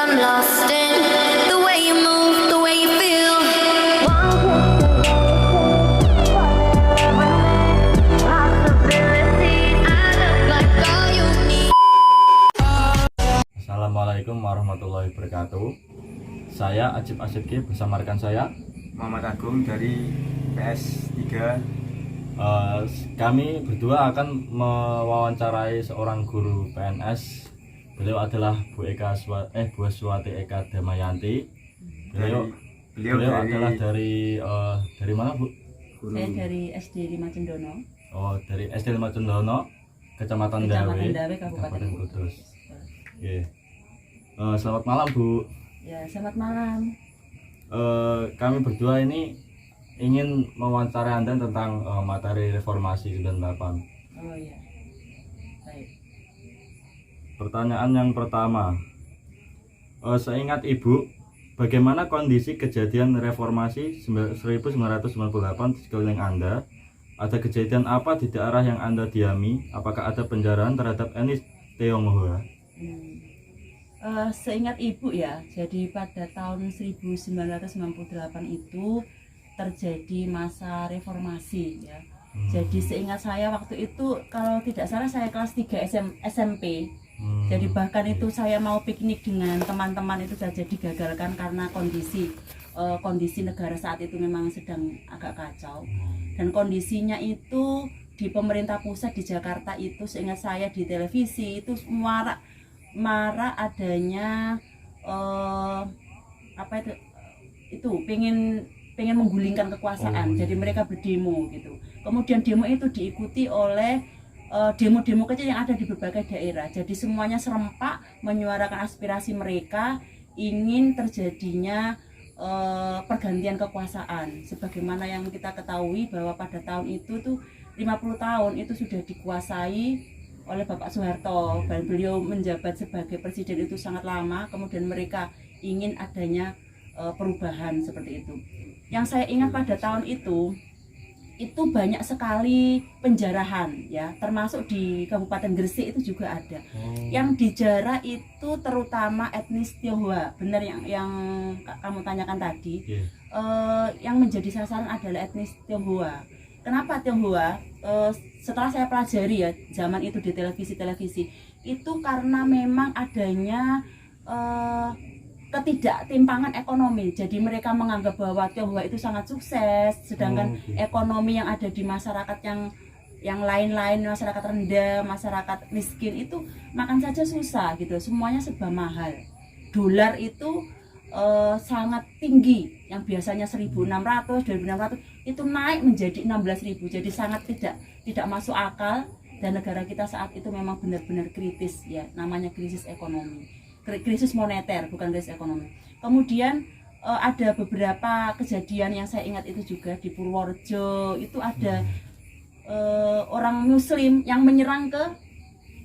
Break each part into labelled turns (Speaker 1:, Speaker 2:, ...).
Speaker 1: I'm lost in the way you move, the way you feel. Possibilities add up like all you need.
Speaker 2: Assalamualaikum warahmatullahi wabarakatuh. Saya Ajib Asyidki bersama rekan saya
Speaker 3: Muhammad Agung dari PS3.
Speaker 2: Kami berdua akan mewawancarai seorang guru PNS. Beliau adalah Bu Swati Eka Damayanti. Beliau adalah dari mana, Bu?
Speaker 4: Saya dari SD 5 Cendono.
Speaker 2: Oh, dari SD 5 Cendono, Kecamatan Dawe,
Speaker 4: Kabupaten
Speaker 2: Kudus. Oke. Selamat malam, Bu.
Speaker 4: Ya, selamat malam.
Speaker 2: Kami berdua ini ingin mewawancarai Anda tentang materi reformasi 98.
Speaker 4: Oh iya. Baik.
Speaker 2: Pertanyaan yang pertama, seingat Ibu, bagaimana kondisi kejadian reformasi 1998 di sekeliling Anda? Ada kejadian apa di daerah yang Anda diami? Apakah ada penjarahan terhadap Eni Tionghoa?
Speaker 4: Seingat Ibu ya, jadi pada tahun 1998 itu terjadi masa reformasi ya. Jadi seingat saya waktu itu, kalau tidak salah saya kelas 3 SMP. Jadi bahkan itu saya mau piknik dengan teman-teman itu saja digagalkan karena kondisi negara saat itu memang sedang agak kacau. Dan kondisinya itu di pemerintah pusat di Jakarta itu, seingat saya di televisi itu marah adanya pengen menggulingkan kekuasaan. Jadi mereka berdemo gitu. Kemudian demo itu diikuti oleh demo-demo kecil yang ada di berbagai daerah. Jadi semuanya serempak menyuarakan aspirasi mereka ingin terjadinya pergantian kekuasaan. Sebagaimana yang kita ketahui bahwa pada tahun itu tuh 50 tahun itu sudah dikuasai oleh Bapak Soeharto, dan beliau menjabat sebagai presiden itu sangat lama. Kemudian mereka ingin adanya perubahan seperti itu. Yang saya ingat pada tahun itu banyak sekali penjarahan ya, termasuk di Kabupaten Gresik itu juga ada. Yang dijarah itu terutama etnis Tionghoa, benar yang kamu tanyakan tadi. Yang menjadi sasaran adalah etnis Tionghoa. Kenapa Tionghoa? Setelah saya pelajari ya zaman itu di televisi itu karena memang adanya ketidaktimpangan ekonomi. Jadi mereka menganggap bahwa Tionghoa itu sangat sukses, sedangkan ekonomi yang ada di masyarakat yang lain-lain, masyarakat rendah, masyarakat miskin itu makan saja susah gitu, semuanya serba mahal. Dolar itu sangat tinggi, yang biasanya 1.600, 2.600 itu naik menjadi 16.000. Jadi sangat tidak masuk akal, dan negara kita saat itu memang benar-benar kritis ya, namanya krisis ekonomi. Krisis moneter, bukan krisis ekonomi. Kemudian ada beberapa kejadian yang saya ingat itu juga di Purworejo, itu ada orang Muslim yang menyerang ke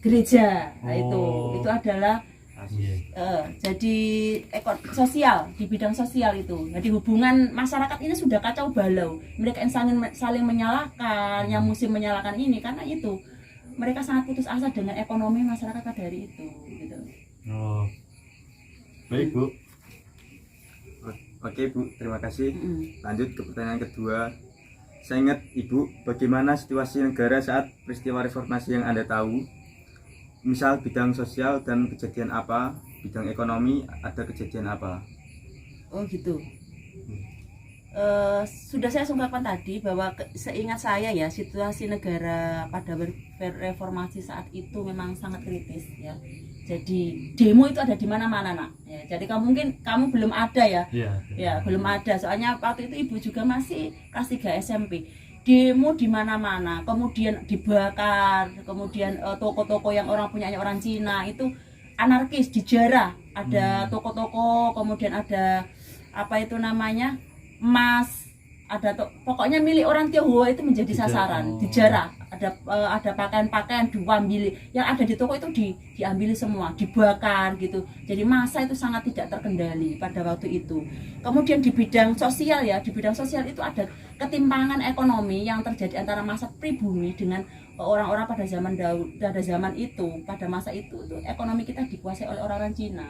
Speaker 4: gereja. Nah, itu adalah jadi sosial, di bidang sosial itu. Jadi hubungan masyarakat ini sudah kacau balau. Mereka saling menyalahkan, yang Muslim menyalahkan ini, karena itu mereka sangat putus asa dengan ekonomi masyarakat pada hari itu gitu.
Speaker 2: Oh, baik, Bu.
Speaker 3: Oke, Bu, terima kasih. Lanjut ke pertanyaan kedua. Saya ingat Ibu, bagaimana situasi negara saat peristiwa reformasi yang Anda tahu? Misal bidang sosial dan kejadian apa? Bidang ekonomi ada kejadian apa?
Speaker 4: Oh gitu. Sudah saya ungkapkan tadi bahwa seingat saya ya, situasi negara pada reformasi saat itu memang sangat kritis ya. Jadi demo itu ada di mana-mana, Nak. Ya, jadi kamu belum ada ya. Ya, belum ada. Soalnya waktu itu Ibu juga masih kelas 3 SMP. Demo di mana-mana, kemudian dibakar, kemudian toko-toko yang punyanya orang Cina itu anarkis, dijarah. Ada toko-toko, kemudian ada emas, pokoknya milik orang Tionghoa itu menjadi sasaran, dijarah. Ada pakaian-pakaian diambil, yang ada di toko itu diambil semua, dibakar gitu. Jadi massa itu sangat tidak terkendali pada waktu itu. Kemudian di bidang sosial ya, itu ada ketimpangan ekonomi yang terjadi antara masa pribumi dengan orang-orang pada zaman itu. Pada masa itu ekonomi kita dikuasai oleh orang-orang Cina.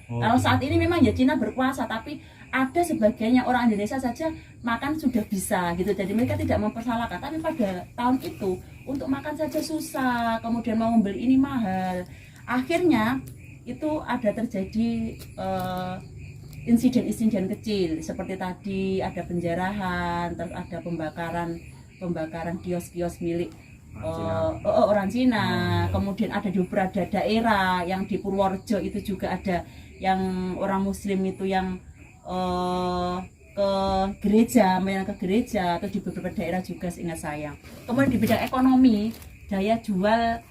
Speaker 2: Oh,
Speaker 4: Kalau saat
Speaker 2: gitu.
Speaker 4: ini memang ya Cina berkuasa, tapi ada sebagiannya orang Indonesia saja makan sudah bisa gitu. Jadi mereka tidak mempersalahkan. Tapi pada tahun itu untuk makan saja susah, kemudian mau membeli ini mahal. Akhirnya itu ada terjadi insiden-insiden kecil seperti tadi ada penjarahan, terus ada pembakaran kios-kios milik orang Cina. Kemudian ada di beberapa daerah yang di Purworejo itu juga ada yang orang Muslim itu yang ke gereja, ke gereja, atau di beberapa daerah juga seingat saya. Kemudian di bidang ekonomi, daya jual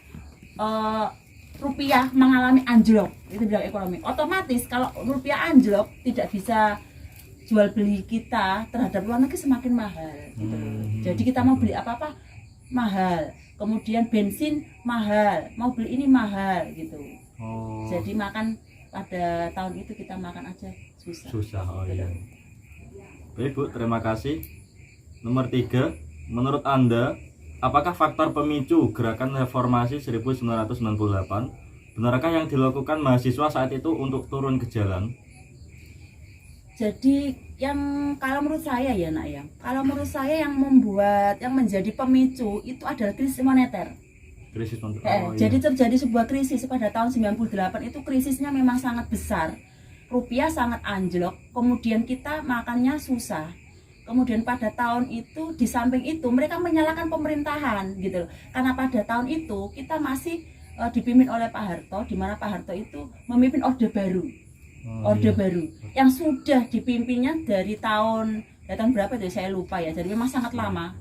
Speaker 4: rupiah mengalami anjlok, itu bidang ekonomi. Otomatis kalau rupiah anjlok tidak bisa jual beli kita terhadap luar negeri semakin mahal gitu loh. Jadi kita mau beli apa-apa mahal, kemudian bensin mahal, mau beli ini mahal gitu. Jadi makan pada tahun itu kita makan aja susah.
Speaker 2: Oh iya. Baik Bu, terima kasih. Nomor 3, menurut Anda, apakah faktor pemicu gerakan reformasi 1998 benarkah yang dilakukan mahasiswa saat itu untuk turun ke jalan?
Speaker 4: Jadi kalau menurut saya ya nak ya, kalau menurut saya yang menjadi pemicu itu adalah krisis moneter.
Speaker 2: Krisis moneter.
Speaker 4: Jadi terjadi sebuah krisis pada tahun 98 itu krisisnya memang sangat besar. Rupiah sangat anjlok, kemudian kita makannya susah. Kemudian pada tahun itu di samping itu mereka menyalahkan pemerintahan gitu loh. Karena pada tahun itu kita masih dipimpin oleh Pak Harto, di mana Pak Harto itu memimpin Orde Baru. Baru yang sudah dipimpinnya dari tahun berapa itu saya lupa ya. Jadi memang sangat lama.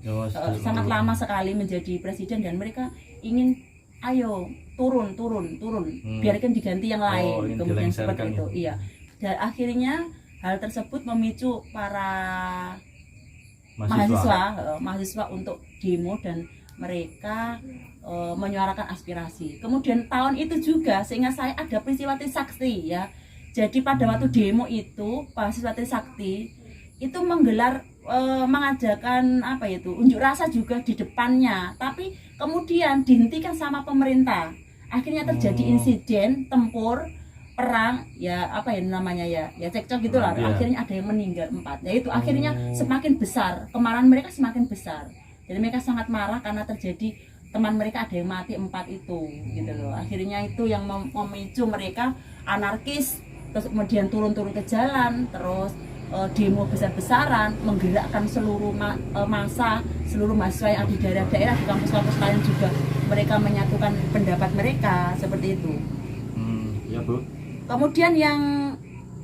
Speaker 4: Sangat lama sekali menjadi presiden dan mereka ingin ayo turun biarkan diganti yang lain. Kemudian seperti itu. Iya. Dan akhirnya hal tersebut memicu para mahasiswa untuk demo dan mereka menyuarakan aspirasi. Kemudian tahun itu juga seingat saya ada peristiwa Trisakti ya. Jadi pada waktu demo itu mahasiswa Trisakti itu menggelar mengajarkan unjuk rasa juga di depannya, tapi kemudian dihentikan sama pemerintah. Akhirnya terjadi insiden tempur perang ya cekcok gitulah. Akhirnya ada yang meninggal 4. Yaitu akhirnya semakin besar, kemarahan mereka semakin besar. Jadi mereka sangat marah karena terjadi teman mereka ada yang mati 4 itu gitu loh. Akhirnya itu yang memicu mereka anarkis, terus kemudian turun ke jalan, terus demo besar-besaran, menggerakkan seluruh massa, seluruh mahasiswa yang ada di daerah-daerah, di kampus-kampus lain juga mereka menyatukan pendapat mereka seperti itu.
Speaker 2: Ya Bu.
Speaker 4: Kemudian yang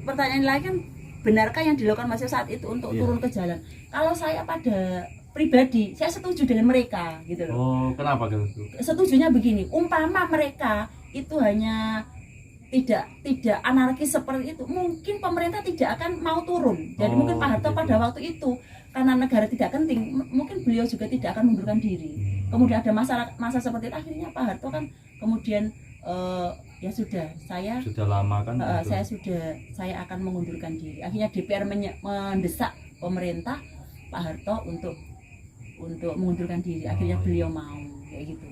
Speaker 4: pertanyaan lain kan, benarkah yang dilakukan mahasiswa saat itu untuk turun ke jalan? Kalau saya pada pribadi, saya setuju dengan mereka gitu loh.
Speaker 2: Kenapa gitu?
Speaker 4: Setujunya begini, umpama mereka itu hanya tidak anarkis seperti itu, mungkin pemerintah tidak akan mau turun. Jadi mungkin Pak Harto pada waktu itu karena negara tidak genting, mungkin beliau juga tidak akan mengundurkan diri. Kemudian ada masa seperti itu, akhirnya Pak Harto kan kemudian ya sudah, saya
Speaker 2: sudah lama kan
Speaker 4: saya akan mengundurkan diri. Akhirnya DPR mendesak pemerintah Pak Harto untuk mengundurkan diri. Akhirnya beliau mau kayak gitu.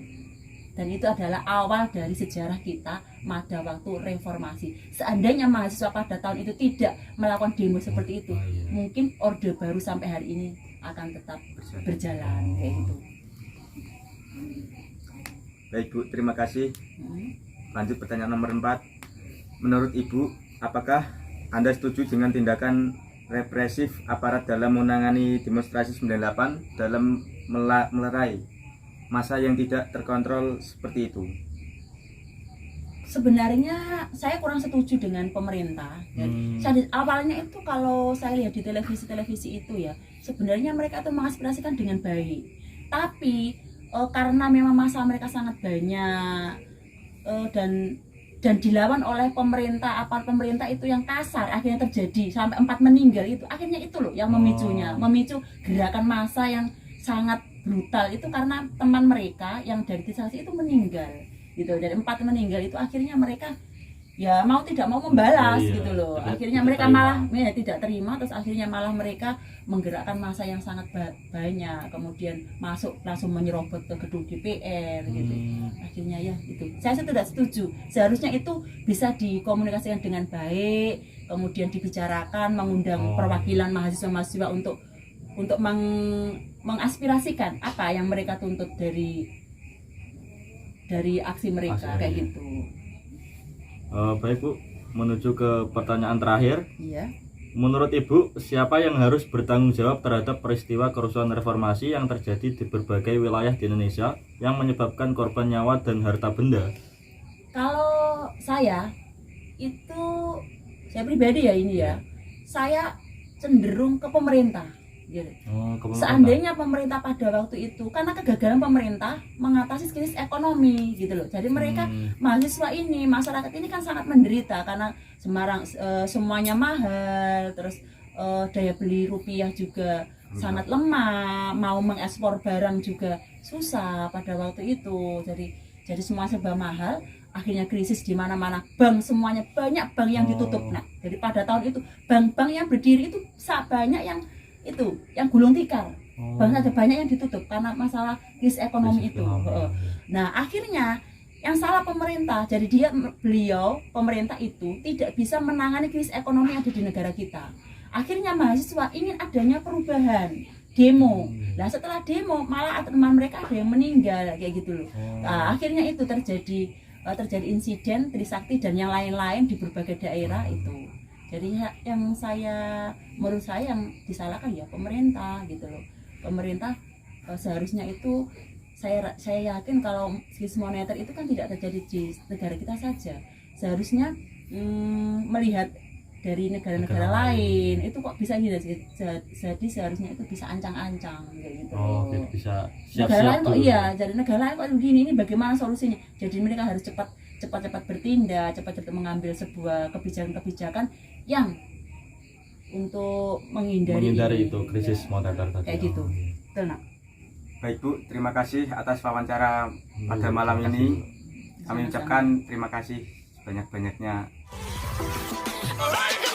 Speaker 4: Dan itu adalah awal dari sejarah kita pada waktu reformasi. Seandainya mahasiswa pada tahun itu tidak melakukan demo seperti itu, mungkin Orde Baru sampai hari ini akan tetap berjalan kayak gitu.
Speaker 3: Baik Bu, terima kasih. Lanjut pertanyaan nomor 4. Menurut Ibu, apakah Anda setuju dengan tindakan represif aparat dalam menangani demonstrasi 98 dalam melerai massa yang tidak terkontrol seperti itu?
Speaker 4: Sebenarnya saya kurang setuju dengan pemerintah. Jadi awalnya itu kalau saya lihat di televisi itu ya, sebenarnya mereka itu mengaspirasikan dengan baik. Tapi karena memang massa mereka sangat banyak dan dilawan oleh aparat pemerintah itu yang kasar, akhirnya terjadi sampai 4 meninggal itu. Akhirnya itu loh yang memicu gerakan massa yang sangat brutal itu, karena teman mereka yang dari Trisakti itu meninggal gitu. Dari 4 meninggal itu akhirnya mereka ya mau tidak mau membalas
Speaker 2: Iya,
Speaker 4: gitu loh.
Speaker 2: tidak-
Speaker 4: Akhirnya
Speaker 2: tidak
Speaker 4: mereka
Speaker 2: terima.
Speaker 4: malah ya, tidak terima, terus akhirnya malah mereka menggerakkan massa yang sangat banyak, kemudian masuk langsung menyerobot ke gedung DPR gitu. Akhirnya ya itu saya tidak setuju. Seharusnya itu bisa dikomunikasikan dengan baik, kemudian dibicarakan, mengundang perwakilan mahasiswa-mahasiswa untuk mengaspirasikan apa yang mereka tuntut dari aksi mereka
Speaker 2: Aksi,
Speaker 4: kayak
Speaker 2: iya.
Speaker 4: gitu.
Speaker 2: Baik Bu, menuju ke pertanyaan terakhir.
Speaker 4: Iya.
Speaker 2: Menurut Ibu, siapa yang harus bertanggung jawab terhadap peristiwa kerusuhan reformasi yang terjadi di berbagai wilayah di Indonesia yang menyebabkan korban nyawa dan harta benda?
Speaker 4: Kalau saya itu, saya pribadi ya ini ya, saya cenderung ke pemerintah. Gitu. Seandainya pemerintah pada waktu itu, karena kegagalan pemerintah mengatasi krisis ekonomi gitu loh. Jadi mereka mahasiswa ini, masyarakat ini kan sangat menderita karena semuanya mahal, terus daya beli rupiah juga sangat lemah, mau mengekspor barang juga susah pada waktu itu. Jadi semua serba mahal. Akhirnya krisis di mana-mana, bank semuanya banyak bank yang ditutup. Nah, jadi pada tahun itu bank-bank yang berdiri itu banyak yang gulung tikar. Bank ada banyak yang ditutup karena masalah krisis ekonomi itu. Nah, akhirnya yang salah pemerintah. Jadi pemerintah itu tidak bisa menangani krisis ekonomi yang ada di negara kita. Akhirnya mahasiswa ingin adanya perubahan, demo. Nah, setelah demo malah teman mereka ada yang meninggal kayak gitu loh. Nah, akhirnya itu terjadi insiden Trisakti dan yang lain-lain di berbagai daerah itu. Jadi menurut saya yang disalahkan ya pemerintah gitu loh. Pemerintah seharusnya itu saya yakin kalau krisis moneter itu kan tidak terjadi di negara kita saja. Seharusnya melihat dari negara-negara lain itu kok bisa gitu. Jadi seharusnya itu bisa ancang-ancang gitu.
Speaker 2: Gitu, bisa
Speaker 4: Negara lain kok
Speaker 2: dulu.
Speaker 4: iya, jadi negara lain kok begini, ini bagaimana solusinya? Jadi mereka harus cepat bertindak, cepat mengambil sebuah kebijakan yang untuk menghindari
Speaker 2: itu krisis moneter tadi.
Speaker 4: kayak gitu. Betul, Nak?
Speaker 3: Baik Bu, terima kasih atas wawancara pada malam
Speaker 2: Terima kasih,
Speaker 3: ini.
Speaker 2: Bu.
Speaker 3: Kami
Speaker 4: Sama-sama.
Speaker 3: ucapkan terima kasih sebanyak-banyaknya.
Speaker 1: Like